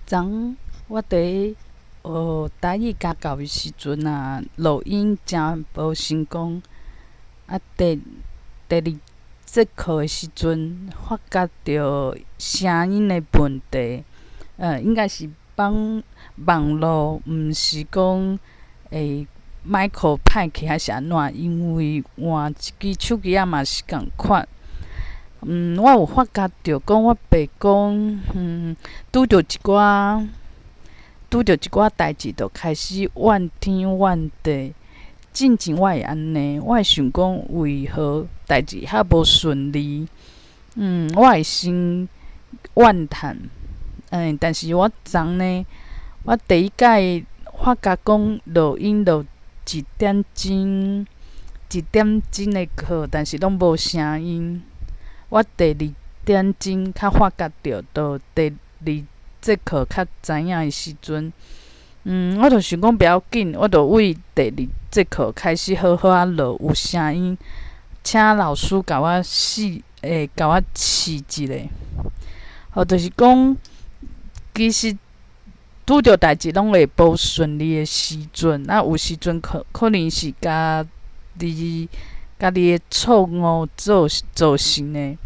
昨我伫学台语家教的时阵啊，录音真无成功。第二节课的时阵，发觉着声音的问题。应该是网络，毋是讲麦克歹去还是安怎？因为换一支手机仔嘛是共款。我有发觉着讲，我爸讲，拄着一寡代志，就开始怨天怨地。进前我会安尼，我会想讲为何代志遐无顺利。我会先怨叹。但是我昨呢，我第一届发觉讲录音录1点钟的课，但是拢无声音。我第2点钟较发觉着，到第2节课较知影的时阵，我就想讲不要紧，我就为第2节课开始好好啊录有声音，请老师甲我试一下。就是讲，其实拄着代志拢会无顺利的时阵，有时阵可能是家己的错误造成的。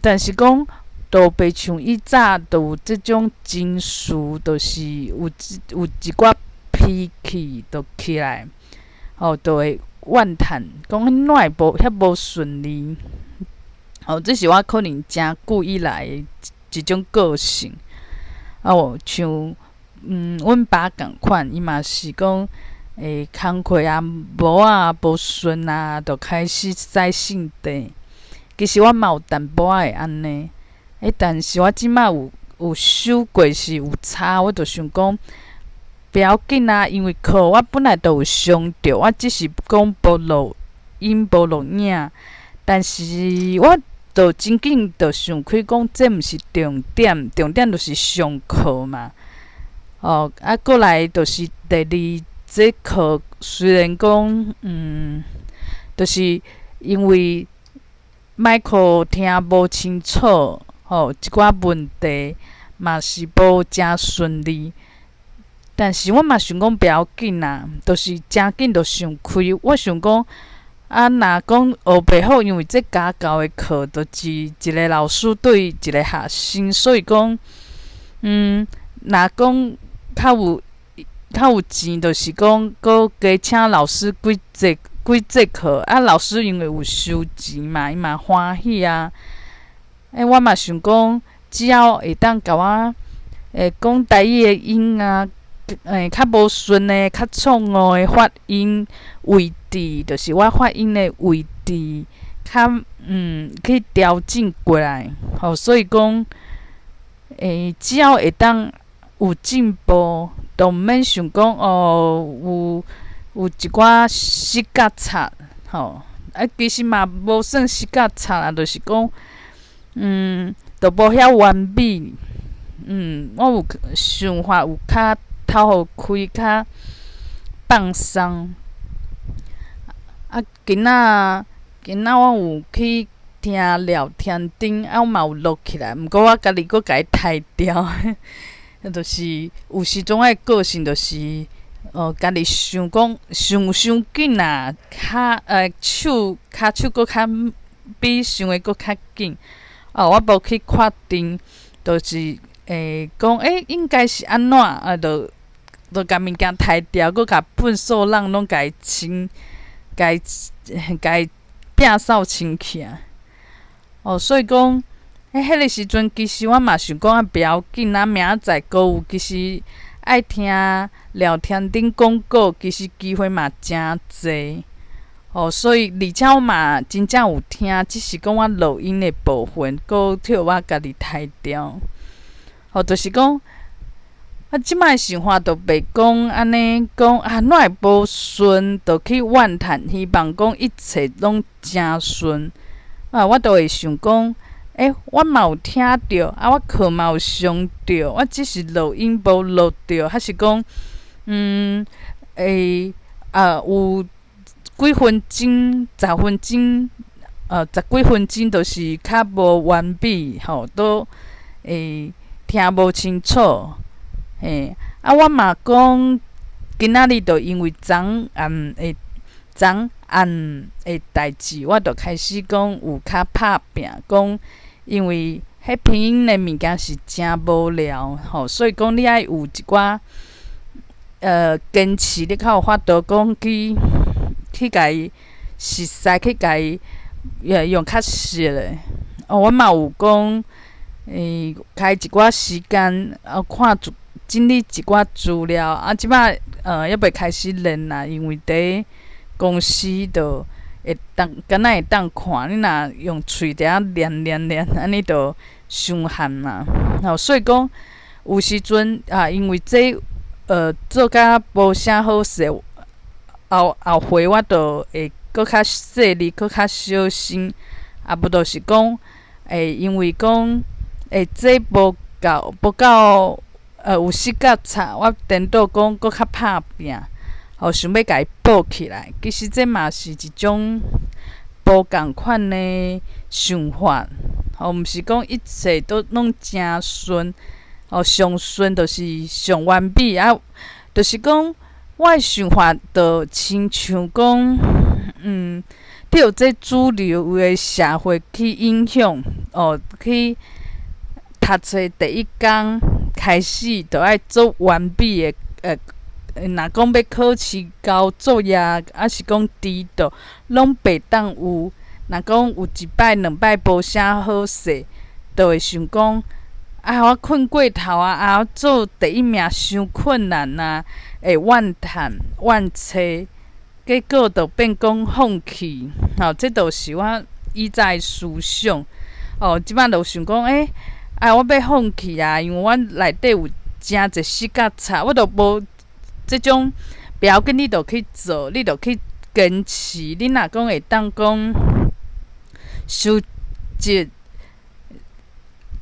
但是讲，都袂像以早，都有即种情绪，就是有一寡脾气就起来，就会怨叹，讲怎会遐无顺利。这是我可能真久以来的一种个性。像阮爸共款，伊嘛是讲，工课啊无顺啊，就开始使性地。其实我嘛有淡薄仔会安尼，但是我即摆有收过是有差，我就想讲不要紧啊，因为课我本来就有上着，我只是讲无录音无录影，但是我就真紧就想开讲，这毋是重点，重点就是上课嘛。过来就是第2节课，虽然讲就是因为麦克听无清楚，一寡问题嘛是无诚顺利。但是我嘛想讲不要紧啦，就是真紧就想开。我想讲，若讲学袂好，因为这家教的课就是一个老师对一个学生，所以讲，若讲较有钱，就是讲搁加请老师几节课，老师因为有收钱嘛，伊嘛欢喜啊。我嘛想讲，只要会当甲我讲台语的音啊，较无顺的、较错误的发音位置，就是我发音的位置，较去调整过来。所以讲，只要会当有进步，就毋免想讲有一寡失角差，其实嘛无算失角差啦，就是讲，就无遐完美。我有想法有较透互开，较放松。今仔我有去听聊天顶，我嘛有录起来，毋过我家己佫甲伊杀掉。就是有时阵我的个性就是。家己想讲伤紧啦，手佫较比想的佫较紧。我无去确定，就是讲应该是安怎，就甲物件杀掉，佫甲粪扫人拢甲伊清，甲伊摒扫清起啊。所以讲，迄个时阵其实我嘛想讲不要紧，明仔载佫有其实。爱听聊天顶广告，其实机会嘛真济。所以而且我嘛真正有听，只是讲我录音的部分，佫替我家己杀掉。就是讲，我即摆想法就袂讲安尼讲怎会无顺，就去怨叹，希望讲一切拢真顺。我就会想讲。我嘛有听着，我课嘛有上着，我只是录音无录着，还是讲，有几分钟、10分钟，10几分钟，就是较无完美，都听听无清楚，嘿，啊，我嘛讲，今仔日就因为昨暗的代志，我就开始讲有较拍拼，讲因为迄拼音的物件是真无聊，吼，所以讲你爱有一寡坚持，你较有法度讲去家己熟悉，去家己用较熟的。我嘛有讲，开一寡时间，看整理一寡资料，啊，即摆还袂开始练啦，因为伫公司就会敢若会当看，你若用喙伫遐练，安尼就伤寒嘛。吼，所以讲有时阵因为这做甲无啥好势，后回我就会搁较细腻，搁较小心。无就是讲因为讲这无够有时间差，我颠倒讲搁较拍拼。想要甲伊补起来，其实这嘛是一种无共款的想法。毋是讲一切都拢诚顺，上顺就是上完美啊。就是讲，我的想法就亲像讲，你有这主流的社会去影响，去读册第一天开始，就爱做完美的若讲要考试交作业，还是讲迟到，拢袂当有。若讲有一摆两摆无啥好势，就会想讲我困过头我做第一名伤困难会怨叹怨切，结果就变讲放弃。这就是我以前的思想。即摆就想讲我要放弃因为我内底有诚侪时间差，我就无。这种不要紧，你就去做，你就去坚持。你若讲会当讲收集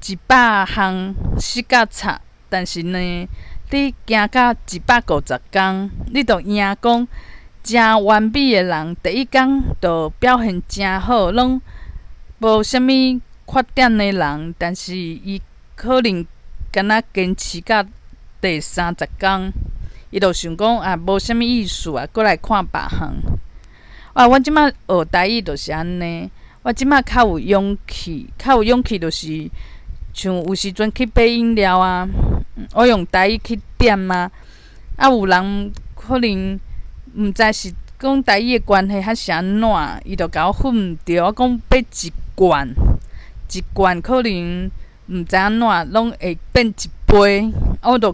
100项时间差，但是呢，你行到150天，你就赢讲真完美的人，第一天就表现真好，拢无啥物缺点的人，但是伊可能敢若坚持到第30天。伊就想讲无啥物意思搁来看别项。我即摆学台语就是安尼。我即摆较有勇气，就是像有时阵去买饮料我用台语去点有人可能毋知是讲台语的关系还是安怎，伊就甲我混着。我讲买一罐可能毋知安怎，拢会变一杯。我就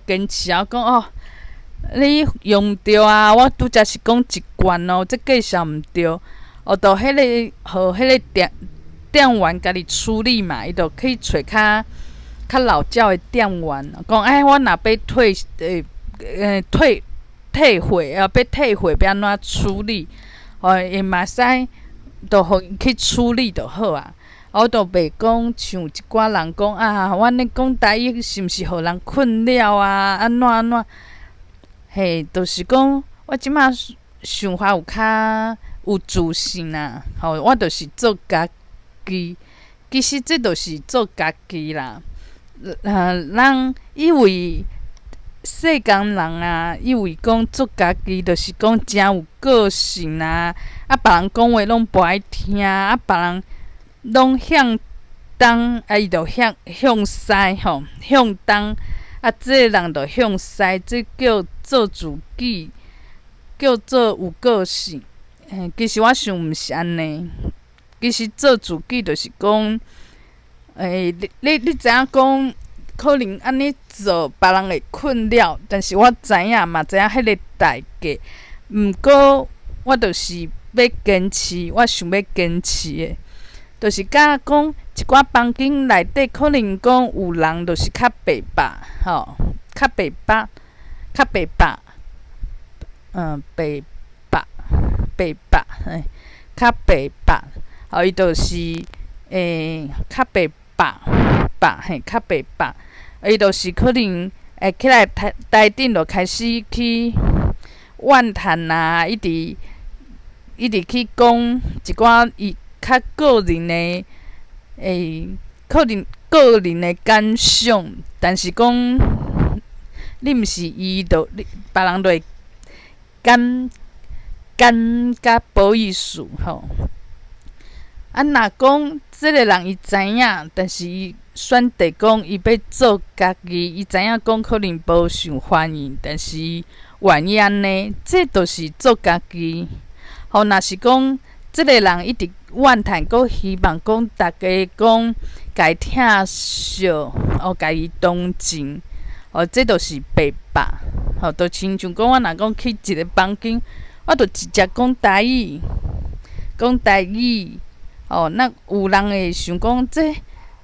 坚持我讲你用着我拄则是讲一罐这介绍毋对。就迄个互迄个店员家己处理嘛，伊就去找较老鸟的店员，讲我若要退货要安怎处理？伊嘛使就互伊去处理就好我就袂讲像一寡人讲阮咧讲台语是毋是互人困扰安怎？就是讲我即马想法有较有自信我就是做家己。其实这就是做家己啦。人以为世间人以为讲做家己就是讲真有个性别人讲话拢无爱听别人拢向东伊就向西向东这个人就向西，这叫做自己，叫做有个性。其实我想毋是安尼。其实做自己就是讲你知影讲可能安尼做别人会困扰，但是我知影嘛知影迄个代价。毋过我就是要坚持，我想要坚持的，就是甲讲一寡房间内底可能讲有人就是较白白较白白较白白伊就是较白较白白，伊就是可能会起来台顶就开始去怨叹一直去讲一寡伊较个人的可能个人的感想，但是讲你毋是伊，别人就会甲无意思吼。啊，若讲即个人伊知影，但是伊选择讲伊要做家己，伊知影讲可能无受欢迎，但是愿意安尼，这就是做家己。吼，若是讲即个人一直怨叹，佮希望讲大家讲家己疼惜，家己同情，这就是白白。就亲像讲我若讲去一个房间，我就直接讲台语，那有人会想讲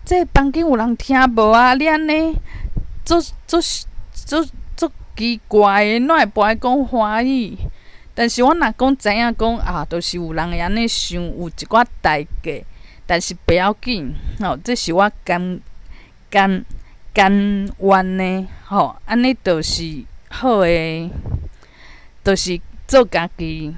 这房间有人听无啊？你安尼足奇怪的，哪会不爱讲华语？但是我若讲知影讲就是有人会安尼想，有一寡代价，但是不要紧，这是我甘愿的，安尼就是好的，就是做家己，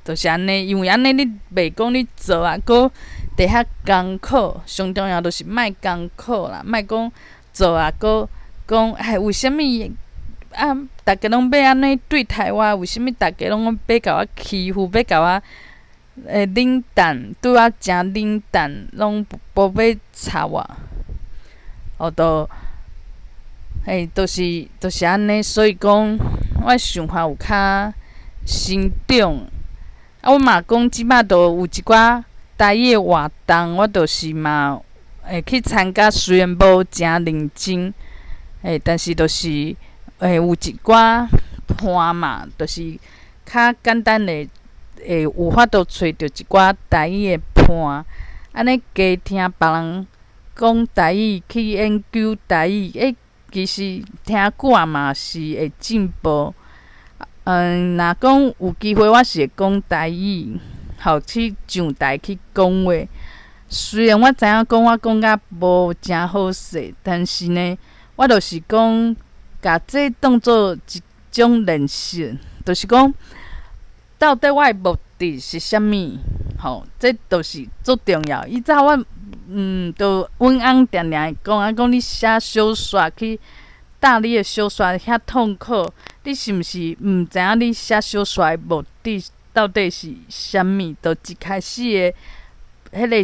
就是安尼，因为安尼你袂讲你做佫伫遐艰苦，上重要就是莫艰苦啦，莫讲做佫讲为虾米大家拢要安尼对待我？为虾米大家拢要甲我欺负，要甲我冷淡，对我诚冷淡，拢无要插我？就是安尼，所以讲我的想法有较慎重。我嘛讲即摆都有一寡台语的活动，我就是嘛会去参加，虽然无诚认真，但是就是有一寡伴嘛，就是较简单的，有法度找着一寡台语的伴，安尼加听别人讲台语，去研究台语，其实听久嘛是会进步。若讲有机会，我是会讲台语，去上台去讲话。虽然我知影讲我讲甲无诚好势，但是呢，我就是讲，甲这当做一种练习，就是讲，到底我的目的是啥物？这就是足重要。以前我就阮翁定定会讲你写小说去搭你的小说遐痛苦，你是毋是毋知影你写小说的目的到底是啥物？就一开始的迄个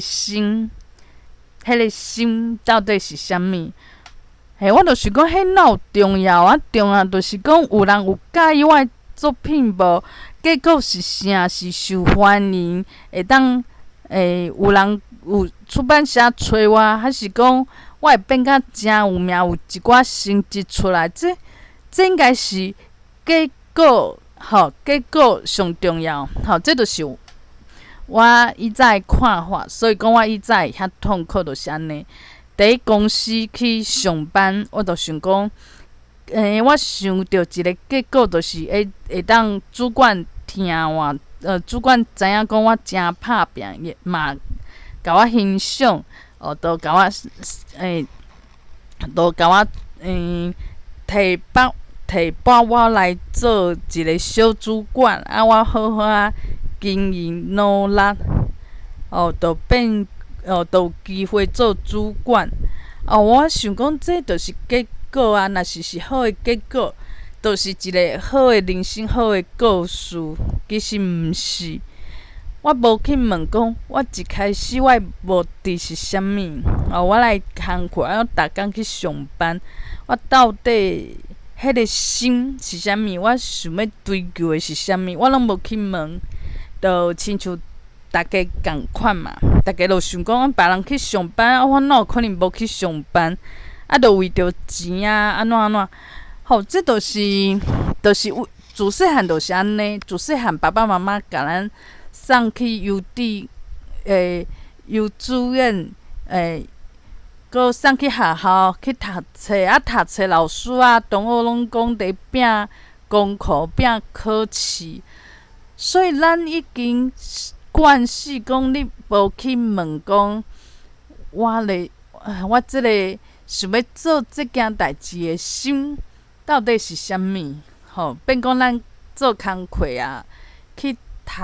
心到底是啥物？我就是讲，迄哪有重要啊？重要就是讲，有人有介意我的作品无？结果是啥？是受欢迎？会当有人有出版社找我，还是讲我会变甲诚有名，有一寡成绩出来？这应该是结果，结果上重要。这就是我以前的看法。所以讲，我以前会遐痛苦，就是安尼。伫公司去上班，我就想讲，我想到一个结果，就是会当主管听我，主管知影讲我诚拍拼，也嘛甲我欣赏，都甲我提拔我来做一个小主管，我好好经营努力，就变。都有机会做主管。我想讲，这就是结果啊！若是好的结果，就是一个好的人生、好的故事。其实毋是，我无去问讲，我一开始我的目的是啥物？我来工课，我逐工去上班，我到底迄个心是啥物？我想要追求的是啥物？我拢无去问，就亲像。大家共款嘛，大家就想讲，别人去上班，我哪有可能无去上班？就为着钱安怎？这就是自细汉就是安尼，自细汉爸爸妈妈甲咱送去幼稚园，搁送去学校去读册，读册老师同学拢讲伫拼功课、拼考试，所以咱已经。惯势讲，你无去问讲，我即个想要做即件代志的心到底是啥物？变讲咱做工课去读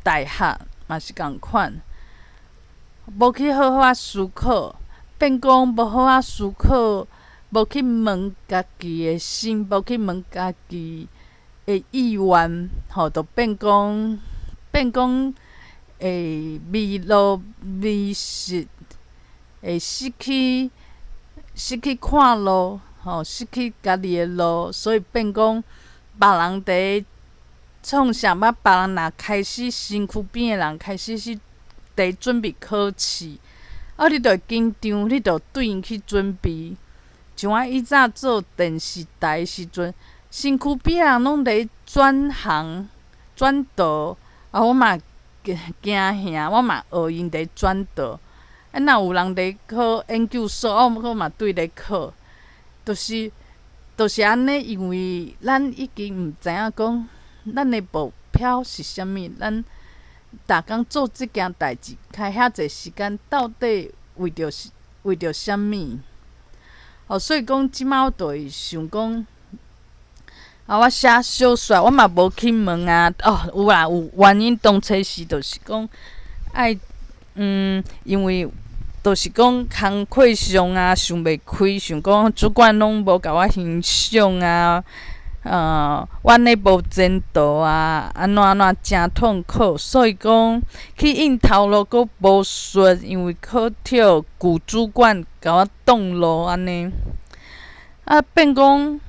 大学嘛是共款，无去好好思考，变讲无好啊思考，无去问家己的心，无去问家己的意愿，就变讲会迷路、迷失，会失去看路，失去家己的路，所以变讲别人伫创啥物，别人若开始身躯边的人开始伫准备考试，你着会紧张，你着对因去准备。像我以早做电视台的时阵，身躯边的人拢伫转行、转道，我嘛惊吓，我嘛学因伫转道。若有人伫考研究所，我嘛对咧考，就是安尼，因为咱已经毋知影讲咱的目标是啥物，咱逐工做即件代志，开遐济时间，到底为着啥物？所以讲即摆我就会想讲，我写小说，我嘛无去问啊。有啦，有原因，当初时就是讲爱，因为就是讲工课上啊想袂开，想讲主管拢无甲我欣赏啊，我呢无前途啊，安怎诚痛苦，所以讲去应头路阁无顺，因为考挑旧主管甲我挡路安尼，变讲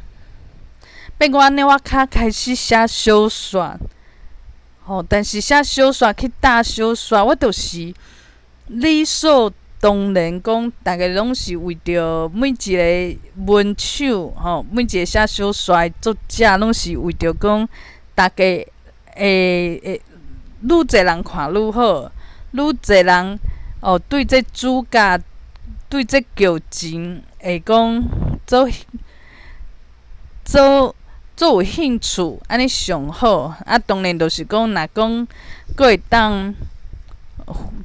安尼，我较开始写小说，但是写小说去打小说，我就是理所当然讲，逐个拢是为着每一个文手，每一个写小说的作者，拢是为着讲，逐个愈侪人看愈好，愈侪人对这主角，对这剧情会讲做有兴趣，安尼上好。当然就是讲，若讲佫会当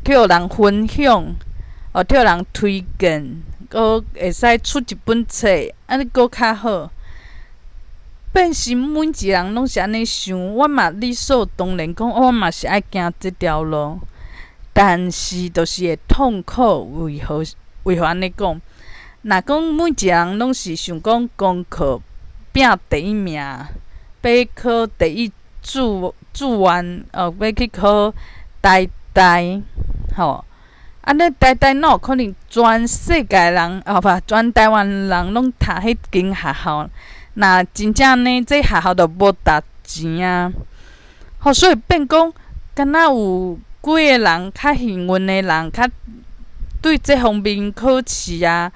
叫人分享。叫人推荐，佫会使出一本册，安尼佫较好。变成每一个人拢是安尼想，我嘛理所当然讲，我嘛是爱行即条路，但是就是会痛苦。为何安尼讲？若讲每一个人拢是想讲功课拼第一名，要考第一志愿，要去考台大，安尼台哪有可能全世界人，全台湾人拢读迄间学校？若真正呢，这学校就无值钱啊！所以变讲，敢若有几个人较幸运的人，较对这方面考试啊，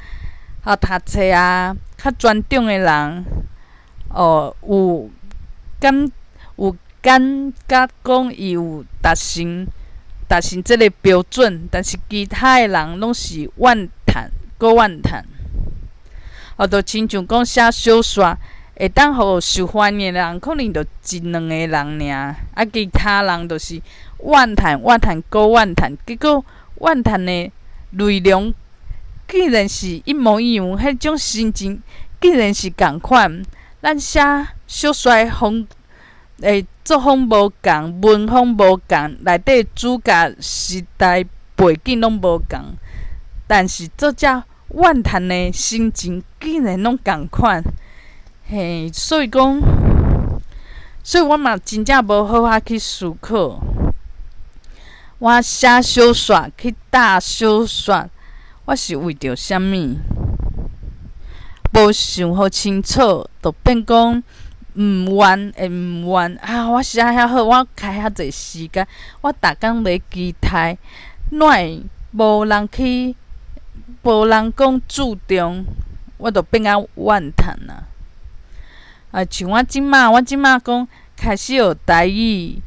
读册啊，较专长的人，有感觉讲伊有达成即个标准，但是其他的人拢是怨叹，搁怨叹。就亲像讲写小说，会当互受欢迎的人，可能就一两个人尔，其他人就是怨叹，搁怨叹，结果怨叹的内容既然是一模一样，迄种心情既然是共款，咱写小说的作风无共，文风无共，内底主角时代背景拢无共，但是作者怨叹的心情竟然拢共款，所以我嘛真正无好好去思考。我写小说去打小说，我是为着啥物？无想好清楚，就变讲。毋愿，我写遐好，我开遐济时间，我逐工咧期待，哪会无人讲注重，我就变啊怨叹啊！像我即马讲开始学台语，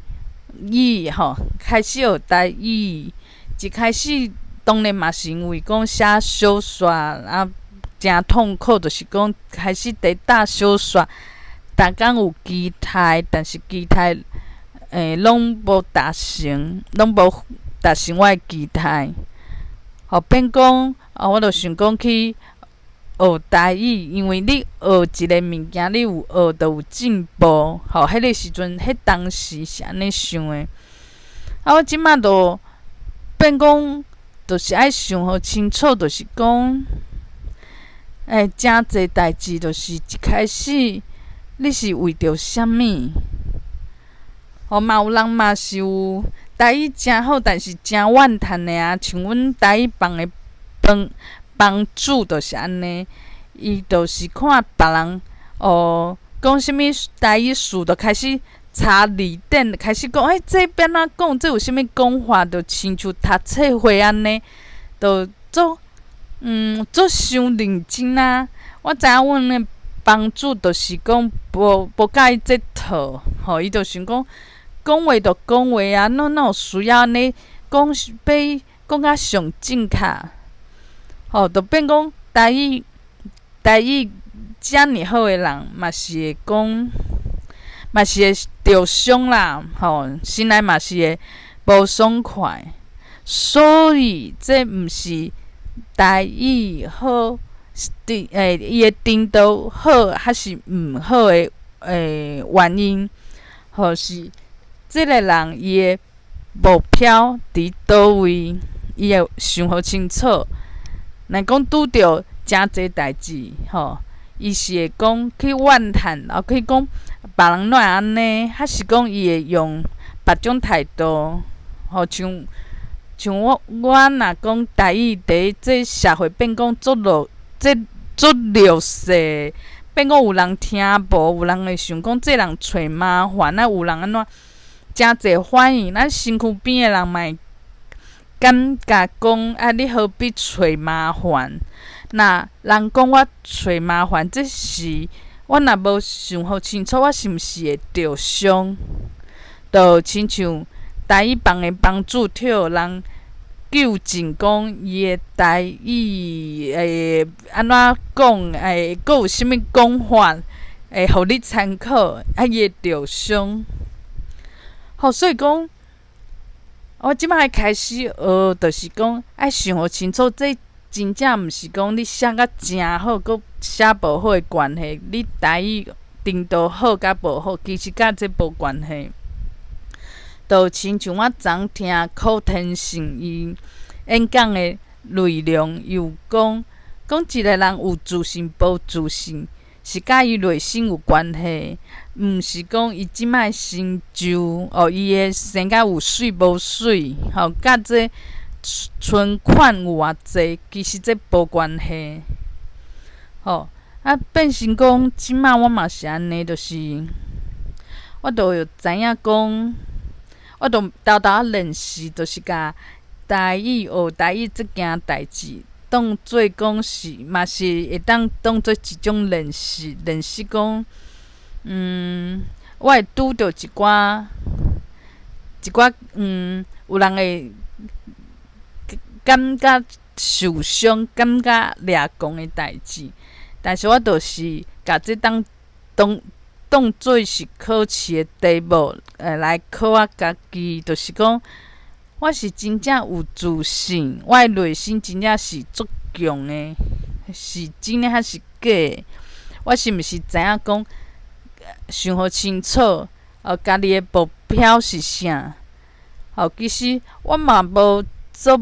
开始学台语，一开始当然嘛是因为讲写小说诚痛苦，就是讲开始伫打小说。逐工有期待，但是期待拢无达成，我的期待。变讲我就想讲去学台语，因为你学一个物件，你有学就有进步。迄个时阵，当时是安尼想的。我即马就变讲就是爱想好清楚，就是讲，诚侪代志，就是一开始你是为着啥物？嘛有人嘛是有台语诚好，但是诚怨叹的啊，像阮台语帮的帮主就是安尼，伊就是看别人讲啥物台语词，就开始查字典，开始讲，这边怎讲？这有啥物讲法？就亲像读册会安尼，就做伤认真啊！我知影阮的帮主就是讲无介意这套，伊就想讲话就讲话啊，哪有需要安尼讲讲甲上正确？就变讲台语遮尔好的人，嘛是会讲，嘛是会着伤啦，心内嘛是会无爽快。所以这毋是台语好，伊的程度好还是毋好的原因，是即个人伊的目标伫倒位，伊会想好清楚。若讲拄着诚侪代志，伊是会讲去怨叹，后去讲别人哪会安尼，还是讲伊会用别种态度，像我若讲台语伫这社会变讲足弱势，变讲有人听无，有人会想讲这人找麻烦，有人安怎诚侪反应，咱身躯边的人嘛会感觉讲你何必找麻烦？若人讲我找麻烦，这是我若无想好清楚，我是毋是会着伤？就亲像台语帮的帮主替人纠正讲伊的台语安怎讲，佫有啥物讲法会互你参考，伊会着伤。所以讲，我即摆开始学，就是讲爱想好清楚，这真正毋是讲你写甲诚好，佫写无好的关系。你台语程度好甲无好，其实甲这无关系。就亲像我昨听柯天信伊演讲的内容，伊有讲一个人有自信无自信，是甲伊内心有关系，毋是讲伊即摆成就伊的生甲有水无水，甲这存款有偌济，其实这无关系。变成讲即摆我嘛是安尼，就是我就有知影讲，我就偷偷练习，就是甲台语学台语即件代志，当做讲是，嘛是会当做一种练习。练习讲，我会拄着一寡，有人会感觉受伤、感觉掠狂的代志，但是我就是甲这当做是考试的题目，来考我家己，就是讲，我是真正有自信，我的内心真正是足强的，是真的还是假的？我是毋是知影讲，想好清楚，家己的目标是啥？其实我嘛无做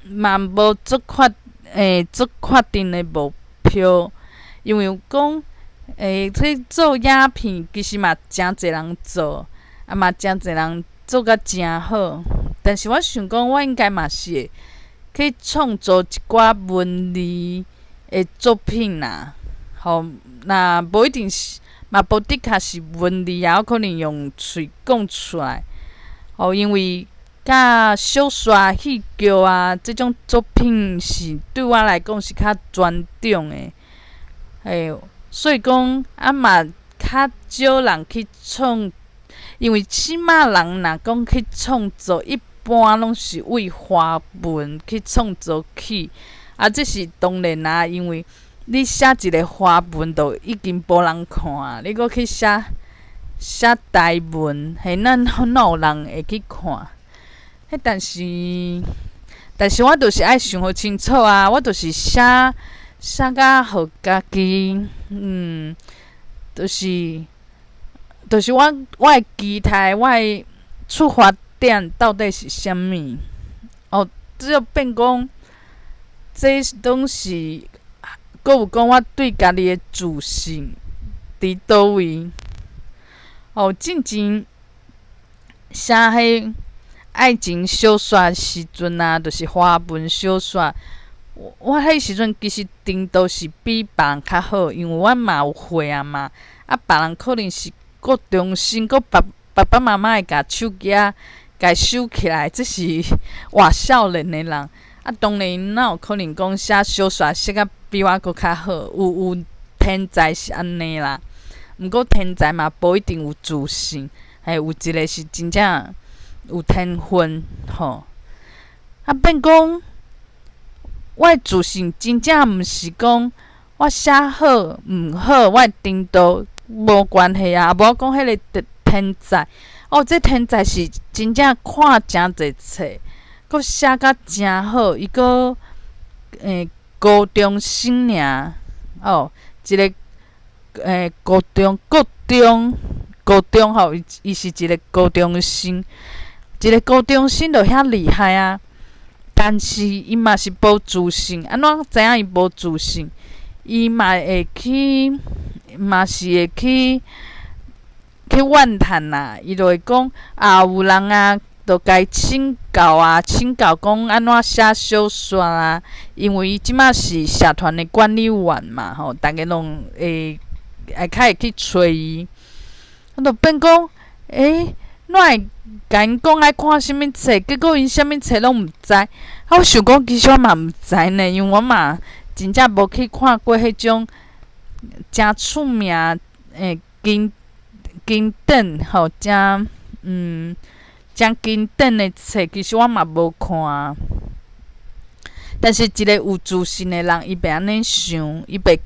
嘛无做确定的目标，因为讲。去做鸦片，其实嘛诚侪人做，嘛诚侪人做甲诚好。但是我想讲，我应该嘛是会去创作一寡文字的作品啦。那无一定是，嘛无的确是文字，也有可能用喙讲出来。因为甲小说、戏剧啊，这种作品是对我来讲是较专长的。所以讲，嘛较少人去创，因为起码人若讲去创作，一般拢是为华文去创作起。这是当然啦，因为你写一个华文，就已经无人看，你搁去写台文，哪有人会去看？但是我就是爱想好清楚啊，我就是写甲互家己，就是我的期待，我的出发点到底是啥物？只有变讲，这拢是，搁有讲我对家己的自信伫倒位。进前写迄爱情小说时阵啊，就是华文小说。我迄时阵其实程度是比别人较好，因为我嘛有会啊嘛。别人可能是搁重新爸爸妈妈会甲手机甲收起来，这是活少年的人。当然因哪有可能讲写小说写甲比我搁较好？有天才是安尼啦，毋过天才嘛无一定有自信，有一个是真正有天分变讲我的自信真正毋是讲我写好毋好，我的程度无关系啊，无讲迄个天才。这天才是真正看诚侪册，佮写甲诚好，伊佮高中生尔一个高中伊是一个高中生，一个高中生就遐厉害啊！但是伊嘛是无自信，安怎知影伊无自信？伊嘛是会去怨叹啦。伊就会讲有人就该请教讲安怎写小说啊。因为伊即马是社团的管理员嘛，逐个拢会较会去找伊。就变讲哪会甲因讲爱看啥物册，结果因啥物册拢毋知。我想讲，其实我嘛毋知呢，因为我嘛真正无去看过迄种诚出名经典诚经典的册，其实我嘛无看。但是一个有自信的人，伊袂安尼想，伊袂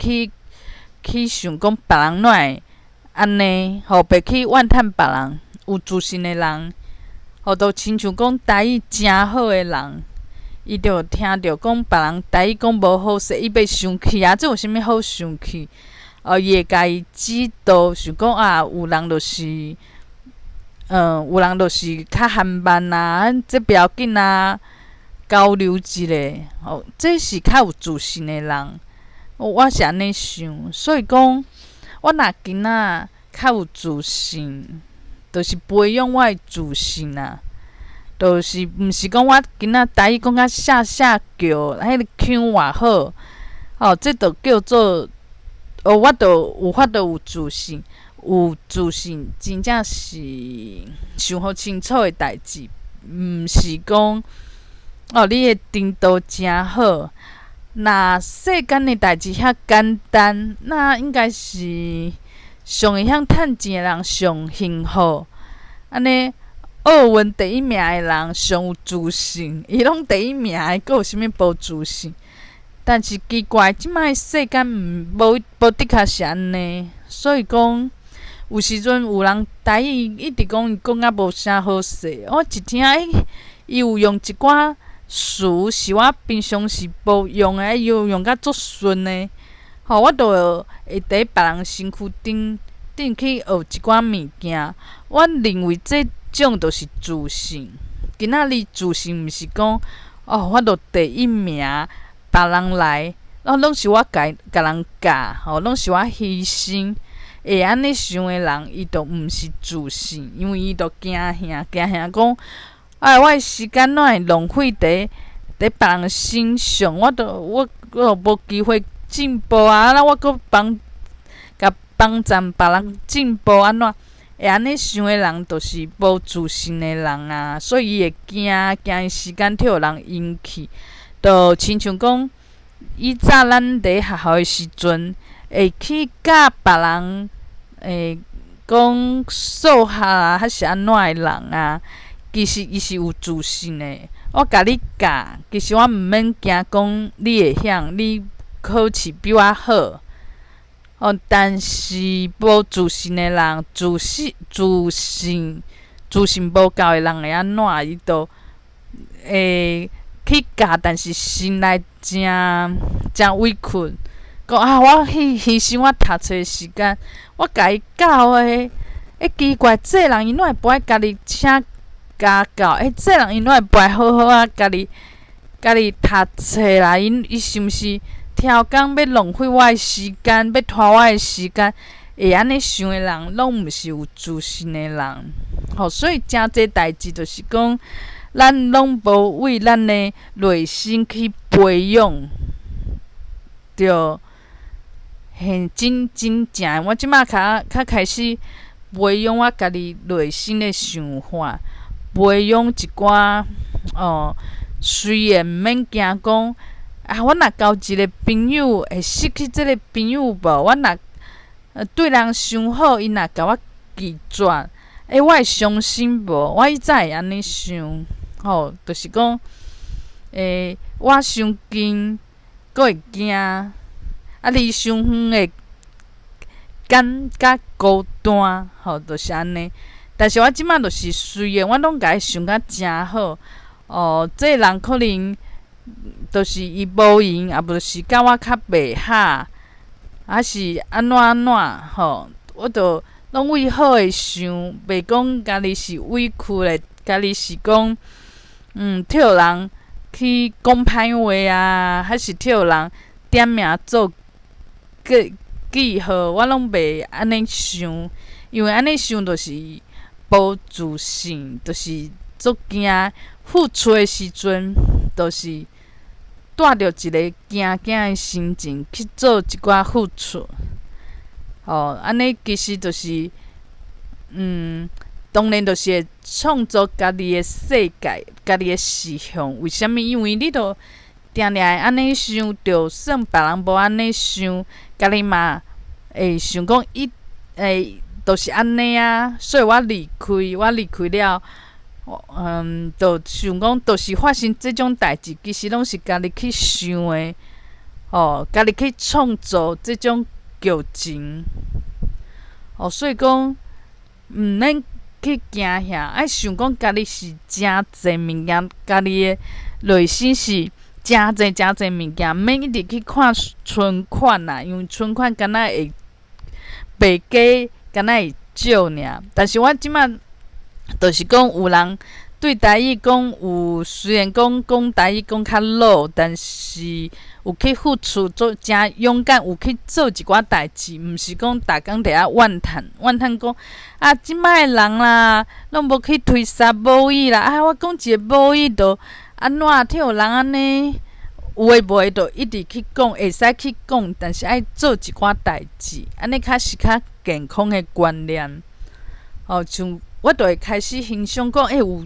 去想讲别人哪会安尼，袂去怨叹别人。有自信的人，就亲像讲台语诚好的人，伊就听着讲别人台语讲无好势，伊袂生气啊！这有啥物好生气？伊会家己指导，想讲有人就是较含慢啊，这不要紧啊，交流一下。这是较有自信的人。我是安尼想，所以讲，我若囡仔较有自信。就是培养我的自信啊，就是毋是讲我囡仔台语讲甲叫，迄个腔偌好，这就叫做我就有法度有自信，有自信真正是想好清楚的代志，毋是讲你的程度诚好，若世间的代志遐简单，那应该是。上会晓趁钱的人上幸福，安尼奥运第一名的人上有自信，伊拢第一名的，佫有啥物无自信？但是奇怪，即摆世间无的确是安尼，所以讲有时阵有人台语一直讲伊讲啊无啥好势，我一听伊有用一寡词是我平常时无用的，伊有用甲足顺的。我就会伫别人身躯顶去学一寡物件。我认为这种就是自信。今仔日自信毋是讲我著第一名，别人来，拢是我甲人教，拢是我牺牲。会安尼想的人，伊就毋是自信，因为伊就惊吓讲，我的时间哪会浪费伫别人身上？我就无机会。进步啊！我阁帮赞别人进步安怎？会安尼想的人，就是无自信的人啊。所以伊会惊伊时间替互人引起，就亲像讲，以早咱伫学校的时阵，会去教别人，讲数学啊，还是安怎的人啊，其实伊是有自信的。我甲你教，其实我毋免惊讲你会晓，你。考试比我好，但是无自信的人，自信无够的人会安怎？伊就会去教，但是心内真委屈，讲我牺牲我读册的时间，我甲伊教的，奇怪，这人伊哪会不爱家己请家教，这人因拢会陪好好啊，家己读册啦。伊是毋是超工要浪费我诶时间，要拖我诶时间？会安尼想诶人，拢毋是有自信诶人。所以诚济代志就是讲，咱拢无为咱诶内心去培养，着真正。我即摆较开始培养我家己内心诶想法，培养一寡虽然毋免惊讲我若交一个朋友会失去即个朋友无？我若对人伤好，伊若甲我拒绝，我会伤心无？我以前会安尼想，就是讲，我伤近，阁会惊，离伤远会感觉孤单，就是安尼。但是我即摆就是虽然我拢甲伊想甲诚好，这个人可能就是伊无闲，也无是甲我较袂合。还是安怎，我着拢为好诶想，袂讲家己是委屈诶，家己是讲，替人去讲歹话啊，还是替人点名做记号，我拢袂安尼想，因为安尼想就是无自信，就是足惊付出诶时阵，就是带着一个惊诶心情去做一寡付出，安尼其实就是，当然就是会创造家己诶世界、家己诶思想。为虾米？因为你著定定会安尼想，就算别人无安尼想，家己嘛会想讲都是安尼啊。所以我离开了。就想讲，就是发生即种代志，其实拢是家己去想诶，家己去创造即种剧情，所以讲，毋免去惊遐，爱想讲家己是诚济物件，家己诶内心是诚济物件，毋免一直去看存款啦，因为存款敢若会白加，敢若会少尔。但是我即摆就是讲，有人对台语讲有，虽然讲台语讲较老，但是有去付出，做诚勇敢，有去做一寡代志，毋是讲逐工伫遐怨叹讲即摆诶人啦，拢无去推沙母语啦，我讲一个母语着安怎替互人安尼，有诶无诶着一直去讲，会使去讲，但是爱做一寡代志，安尼是较健康诶观念，像。我就会开始欣赏讲，有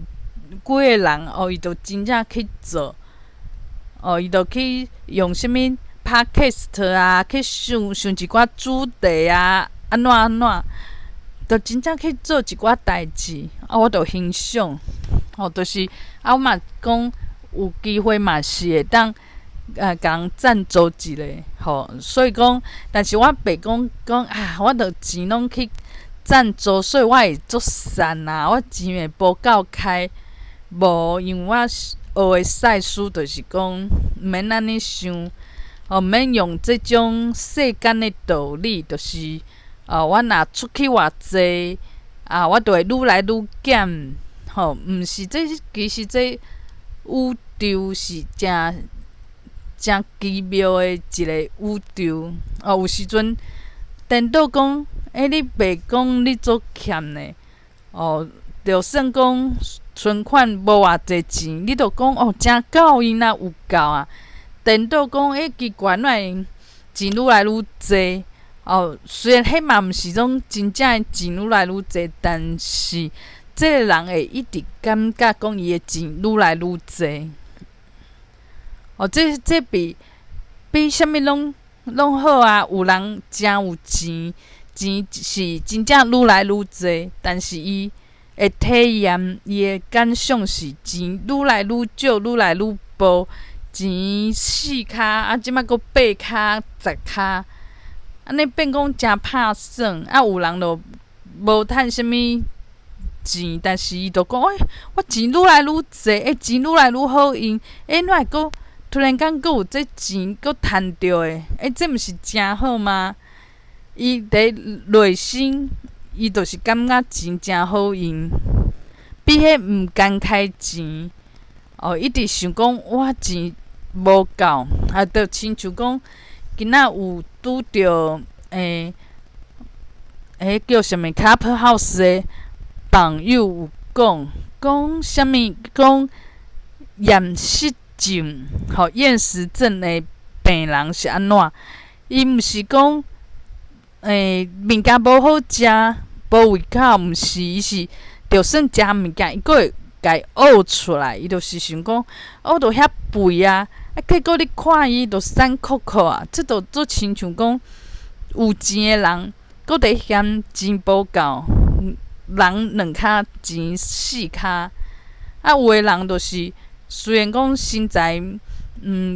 几个人伊就真正去做，伊就去用啥物 podcast 啊，去想一寡主题啊，安怎，就真正去做一寡代志，我就欣赏，就是我嘛讲有机会嘛是会当甲人赞助一下，所以讲，但是我袂讲我着钱拢去。赞助，所以我会足善啊！我钱会无够开，无，因为我学诶赛事就是讲，毋免安尼想，毋免用即种世间诶道理，就是我若出去偌济我就会愈来愈减，毋是其实这宇宙是诚奇妙诶一个宇宙，有时阵颠倒讲。你袂讲你足欠呢？就算讲存款无偌济钱，你着讲诚够用啊，有够啊。颠倒讲奇怪，哪会钱愈来愈济？虽然迄嘛毋是种真正诶钱愈来愈济，但是即个人会一直感觉讲伊诶钱愈来愈济。这比啥物拢好啊！有人诚有钱。钱是真正愈来愈济，但是伊会体验，伊的感想是钱愈来愈少，愈来愈薄，钱4骹，即摆佫8骹、10骹，安尼变讲诚拍算。有人就无趁啥物钱，但是伊就讲，我钱愈来愈济，钱愈来愈好用，哪会佫突然间佫有这钱佫趁着诶？这毋是诚好吗？伊伫内心，伊就是感觉钱诚好用，比迄毋甘开钱，一直想讲我钱无够，就亲像讲，今仔有拄着叫啥物 Clubhouse 诶朋友有讲啥物讲厌食症，厌食症诶病人是安怎？伊毋是讲物件无好食，无胃口，毋是，伊是就算食物件，伊阁会家呕出来。伊就是想讲，著遐肥啊，结果你看伊著瘦扣扣啊，这著做亲像讲有钱诶人，阁伫嫌钱无够，人两骹钱四骹。有诶人就是虽然讲身材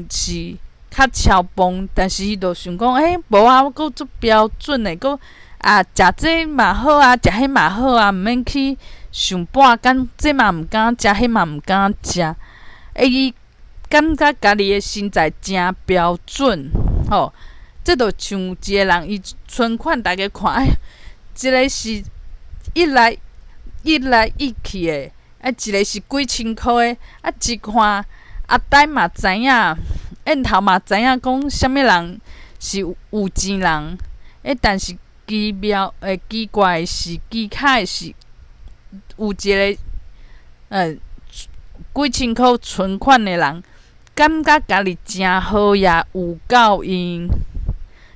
是较超磅，但是伊著想讲，无啊，我阁足标准诶，阁食这嘛好啊，食迄嘛好啊，毋免去想半工，这嘛毋敢食，迄嘛毋敢食。伊感觉家己诶身材诚标准，这著像一个人伊存款，大家看，一个是一来一去诶，一个是几千箍诶，一看阿呆嘛知影，烟头嘛知影讲啥物人是有钱人，但是奇怪诶是，奇巧诶是，有一个几千箍存款诶人，感觉家己诚好也有够用，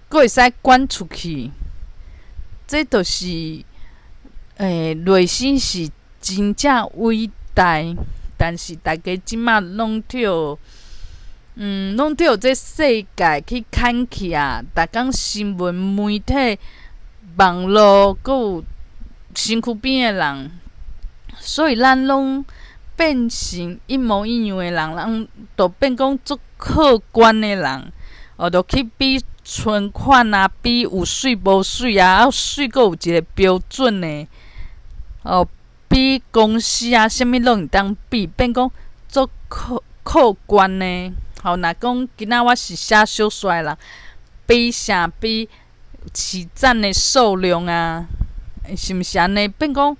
阁会使管出去，这就是内心是真正伟大。但是大家即马拢着，拢着这世界去牵去啊！逐工新闻媒体、网络，阁有身躯边诶人，所以咱拢变成一模一样诶人，人著变讲足客观诶人，著去比存款啊，比有水无水啊，水阁有一个标准诶，比公司啊，啥物拢会当比，变讲足客观呢。若讲今仔我是写小说诶人，比啥比市占诶数量啊，是毋是安尼？变讲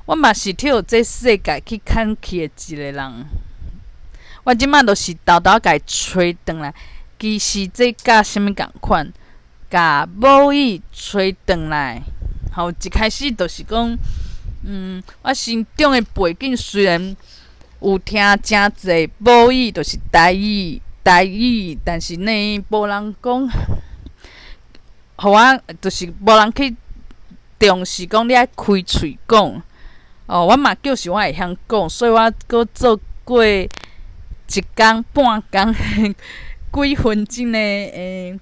我嘛是替这世界去牵去诶一个人。我即摆就是豆豆家吹转来，其实这甲啥物共款？甲某意吹转来，一开始就是讲。我成长诶背景虽然有听诚济母语，就是台语，但是呢，无人讲，互我就是无人去重视讲你爱开喙讲。我嘛就是我会晓讲，所以我阁做过一工半工几分钟诶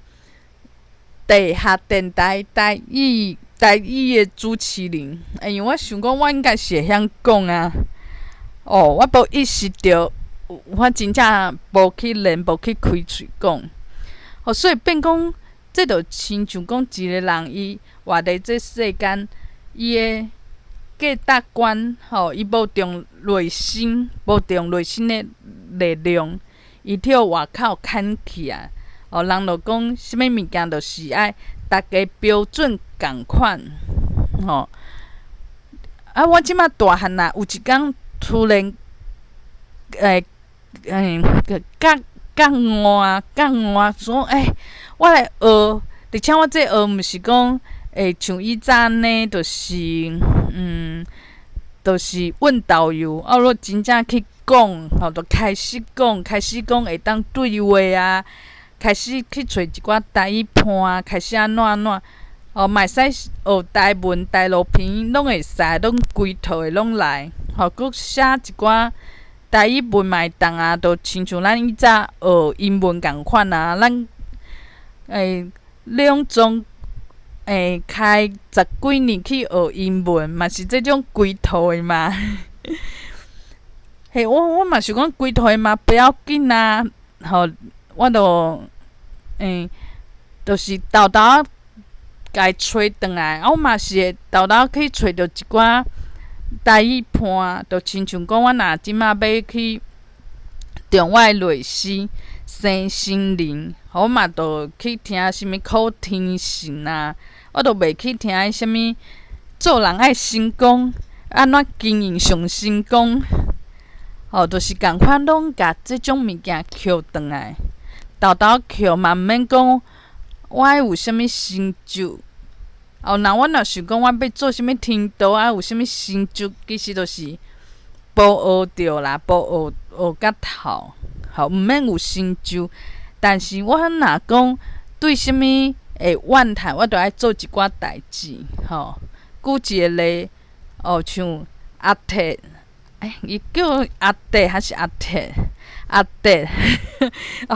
地下电台台语诶主持人，因为我想讲，我应该是会晓讲啊。我无意识到，我真正无去练，无去开喙讲。所以变讲，这著亲像讲一个人，伊活伫这世间，伊诶价值观，伊无重内心，无重内心诶力量，伊替外口牵去啊。人著讲，啥物物件著是爱逐家标准共款。我即马大汉啊，有一工突然，讲换，说我来学，而且我这学毋是讲像以前呢，就是问导游，如果真正去讲，就开始讲会当对话啊，开始去找一寡台语伴，开始安怎，嘛会使学台文、台路篇，拢会使，拢规套的拢来，佮写一寡台语文嘛会当啊，就亲像咱以前学英文共款啊，咱两种开10几年去学英文，嘛是这种规套的嘛。我嘛想讲规套的嘛不要紧啊，我就是豆豆家找转来，我嘛是会豆豆去找着一寡台语伴，就亲像讲我若即马要去中我的内心生心灵，我嘛就去听啥物靠天神啊，我就袂去听啥物做人爱成功，安怎经营上成功？就是共款拢甲即种物件捡转来，豆捡嘛，毋免讲我爱有啥物成就。若我想讲我要做啥物天道有啥物成就，其实就是无学着啦，无学甲透，毋免有成就。但是我若讲对啥物会怨叹，我着爱做一寡代志，举一个例，像阿铁，伊叫阿弟还是阿铁？阿弟，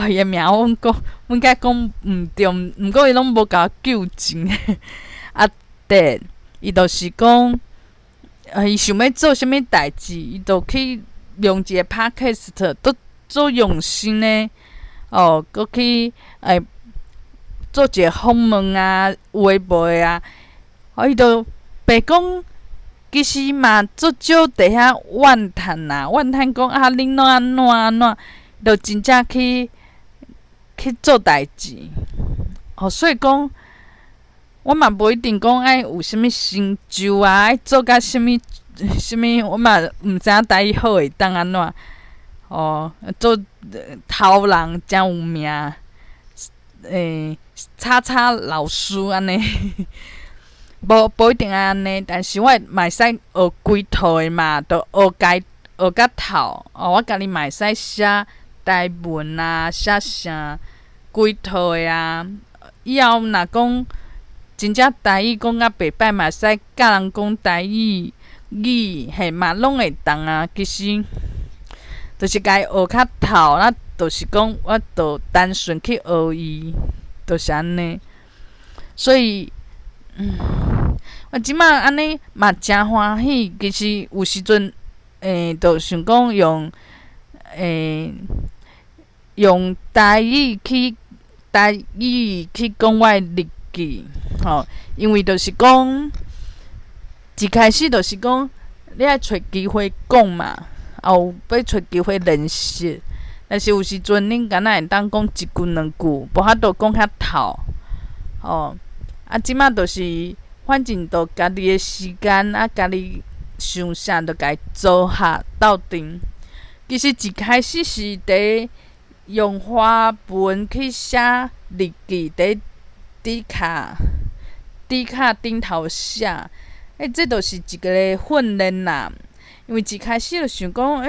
伊个名阮甲讲毋对，毋过伊拢无甲我纠正。阿弟，伊就是讲，伊想要做啥物代志，伊就去用一个 podcast， 都做用心的，搁去做一个访问啊，有诶无诶啊，伊就白讲。其实嘛，足少伫遐怨叹啦，怨叹讲恁怎安怎，就真正去做代志。所以讲，我嘛无一定讲爱有啥物成就啊，爱做甲啥物，我嘛毋知影台语好会当安怎。做头人真有名，叉叉老师安尼。无一定爱安尼，但是我嘛会使学规套的嘛，着学甲透。我家己嘛会使写台文啊，写啥规套的啊。以后若讲真正台语讲甲白摆，嘛会使教人讲台语语，嘛拢会当啊。其实就是家己学较透，就是讲我着单纯去学伊，就是安尼。所以，我即摆安尼嘛真欢喜。其实有时阵，就想讲用台语去讲我诶日记，因为就是讲一开始就是讲你爱找机会讲嘛，要找机会练习。但是有时阵恁敢若会当讲一句两句，无法度讲较透，即摆就是反正着家己诶时间家己想啥着家己做下斗阵。其实一开始是伫用华文去写日记，伫底卡顶头写，这就是一个训练啦。因为一开始就想讲，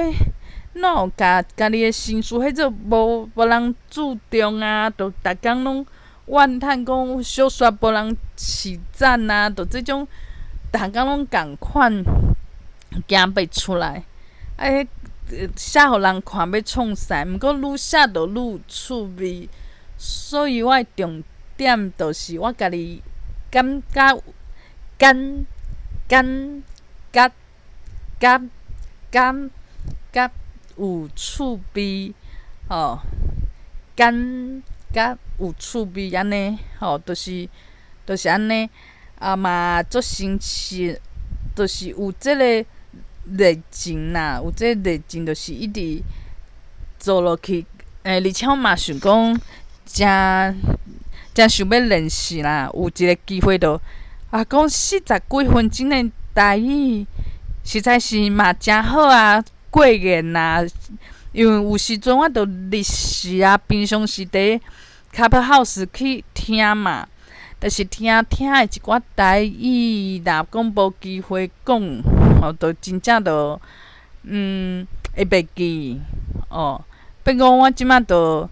哪有家己诶心事，迄种无人注重啊，着逐工拢怨叹讲小说无人起赞啊，着即种逐工拢共款，惊袂出来。写互人看要创啥，毋过愈写着愈有趣味。所以我诶重点就是我家己感觉有趣味，感觉有趣味安尼，就是安尼。嘛足新奇，就是有即个热情啦，有即个热情，就是一直做落去。而且我嘛想讲，真想要练习啦。有一个机会着讲40几分钟的台语，实在是嘛真好啊，过瘾啦。因为有时阵我着日时啊，平常时伫Clubhouse去听嘛，但是听的一寡台语，若讲无机会讲，着真正着会袂记。比如讲我即摆着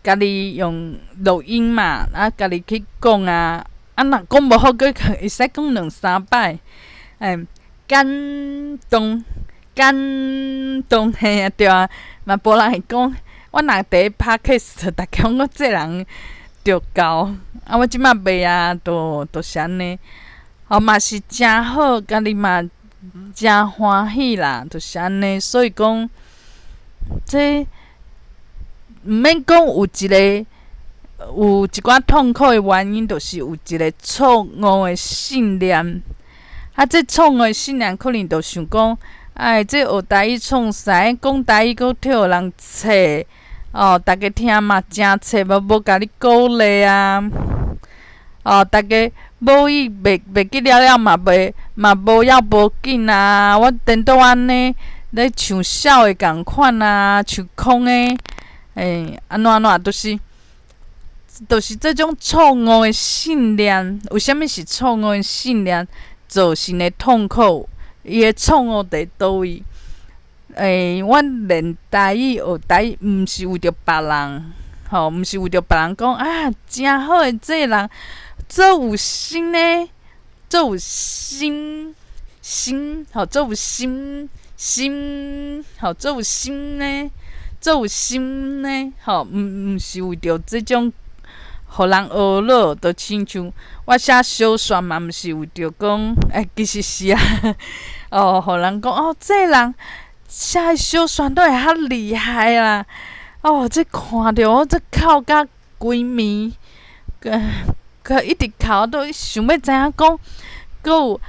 家己用录音嘛，家己去讲啊。若讲无好，佫会使讲2、3摆。感动嘿啊，对啊，嘛无人会讲。我若伫 Podcast， 逐工我这人着交。我即摆袂啊，就是安尼。嘛是真好，家己嘛真欢喜啦，就是安尼。所以讲，这毋免讲有一寡痛苦的原因，就是有一个错误的信念。这错误的信念可能就想讲，这学台语创啥？讲台语佫替互人册，大家听嘛真册，无甲你鼓励啊。大家无伊袂记了嘛，嘛无要无紧啊，我颠倒安尼咧像痟诶共款啊，像空诶，安怎就是这种错误诶信念。为虾米是错误诶信念造成诶痛苦？伊诶错误伫倒位？阮练台语学台语，毋是为着别人，毋是为着别人讲啊，真好诶，这个人做有心呢，做有心，做有心，做有心呢，做有心呢，毋是为着这种。互人学乐，就亲像我写小说嘛，毋是为着讲，其实是啊，互人讲这人写小说都会较厉害啦，这看着我这哭甲规暝，佮一直哭都想要知影讲，佮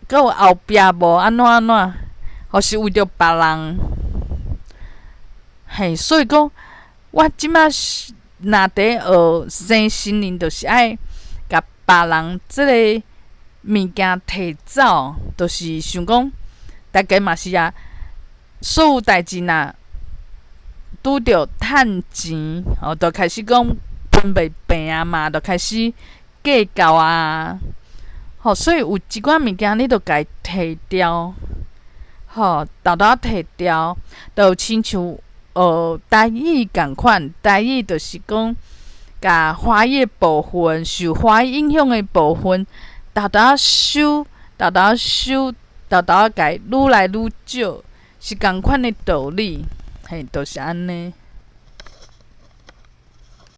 有后壁无安怎，或是为着别人，所以讲我即摆。若伫学生心灵，就是爱甲别人即个物件摕走，就是想讲，大家嘛是啊，所有代志若拄着趁钱，就开始讲分袂平啊嘛，就开始计较啊，所以有一寡物件你着家摕掉，豆豆摕掉，就亲像。台语共款，台语就是讲，甲华语部分受华语影响的部分，豆豆收，豆豆收，豆豆家愈来愈少，是共款的道理，就是安尼。